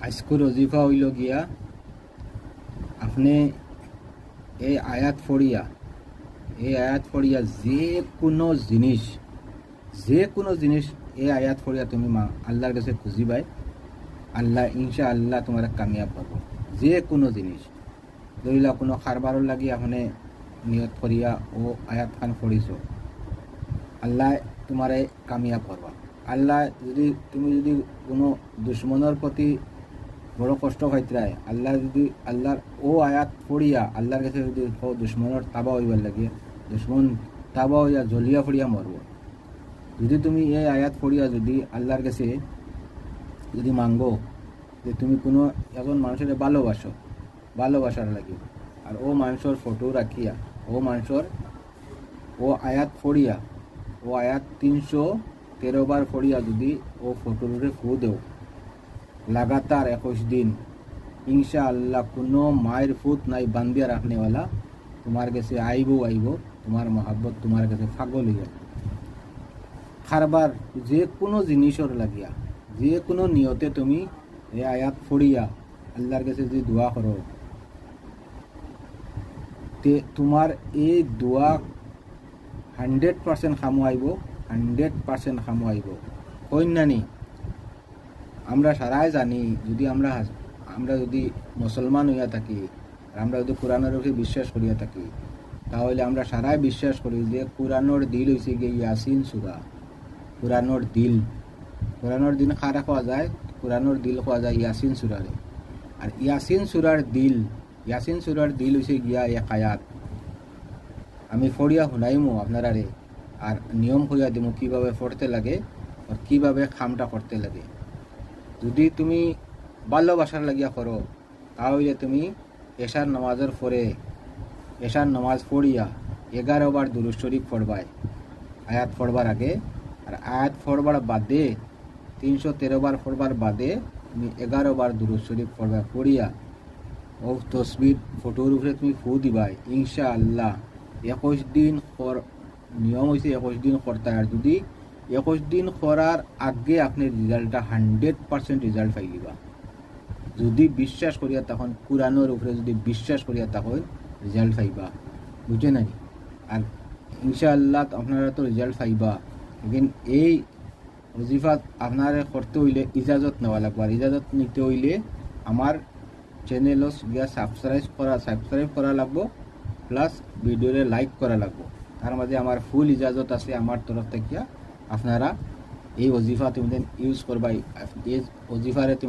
আজকের ওজিফা হইল গিয়া আপনি এই আয়াত পড়িয়া যে কোনো জিনিস এই আয়াত পড়িয়া তুমি আল্লাহর কাছে খুঁজিবাই। আল্লাহ ইনশা আল্লাহ তোমার কামিয়াব করব। যে কোনো জিনিস ধরিলা কোনো খারবারও লাগি আপনি নিয়ত করিয়া ও আয়াত খান পড়িছ, আল্লাহ তোমারে কামিয়াব করবা। আল্লাহ তুমি যদি কোনো দুশ্মনের প্রতি বড় কষ্ট খাইতরায় আল্লাহর ও আয়াত পড়িয়া আল্লাহর কাছে যদি দুশ্মনের তাবা হইবার লাগে, দুশ্মন তাবা হইয়া জ্বলিয়া পড়িয়া মরব। যদি তুমি এই আয়াত পড়িয়া যদি আল্লাহর কাছে যদি মাঙ্গো যে তুমি কোনো এখন মানুষের ভালোবাসার লাগে, আর ও মানুষের ফটো রাখিয়া ও আয়াত পড়িয়া ও আয়াত 313 বার পড়িয়া যদি ও ফটোর ফু দেও লাগাতার 21 দিন, ইনশা আল্লাহ কোনো মায়ের ফুট নাই বান্ধিয়া রাখনেওয়ালা তোমার কাছে আইব তোমার মহাব্বত তোমার কাছে পাগল হইয়া। খারবার যে কোনো জিনিসের লাগিয়া যে কোনো নিয়তে তুমি এই আয়াত পড়িয়া আল্লাহর কাছে যদি দোয়া করো, তে তোমার এই দোয়া 100% খামো আইব, 100% খামো আইব। কইনানি আমরা সারাই জানি, যদি আমরা যদি মুসলমান হইয়া থাকি, আমরা যদি কোরআনের উপরে বিশ্বাস করিয়া থাকি, তাহলে আমরা সারাই বিশ্বাস করি যে কোরআনের দিল হইছে গিয়ে ইয়াসিন সূরা। কোরআনের দিল খারা খাওয়া যায়, কোরআনের দিল খাওয়া যায় ইয়াসিন সূরারে। আর ইয়াসিন সূরার দিল হইছে গিয়া এক আয়াত। আমি ফড়িয়া শুনাইমো আপনারারে, আর নিয়ম করিয়া দিমু কিভাবে পড়তে লাগে আর কিভাবে খামটা করতে লাগে। যদি তুমি ভালোবাসার লাগিয়া করো, তাহলে তুমি এশার নামাজের পরে এশার নামাজ পড়িয়া 11 বার দুরূদ শরীফ পড়বাই আয়াত পড়বার আগে। আর আয়াত পড়বার বাদে 313 বার পড়বার বাদে তুমি 11 বার দুরূদ শরীফ পড়বা। পড়িয়া ও তসবির ফটোর উপরে তুমি ফু দিবাই। ইনশা আল্লাহ 21 দিন নিয়ম হয়েছে 21 দিন করতে। আর যদি 21 দিন করার আগে আপনি রেজাল্টটা 100% রেজাল্ট পাইলিবা। যদি বিশ্বাস করিয়া তখন কোরআনের উপরে যদি বিশ্বাস করিয়া তখন রেজাল্ট পাইবা, বুঝে নাই? আর ইনশাআল্লাহ আপনারা তো রেজাল্ট পাইবা। কিন্তু এই ওজিফা আপনারা করতে হইলে ইজাজত নেওয়া লাগবে। আর ইজাজত নিতে হইলে আমার চ্যানেলও গিয়া সাবস্ক্রাইব করা লাগবো, প্লাস ভিডিওরে লাইক করা লাগবো। তার মাঝে আমার ফুল ইজাজত আছে আমার তরফ থেকে। আপনারা এই ওজিফা তুমি ইউজ করবাই। এই ওজিফারে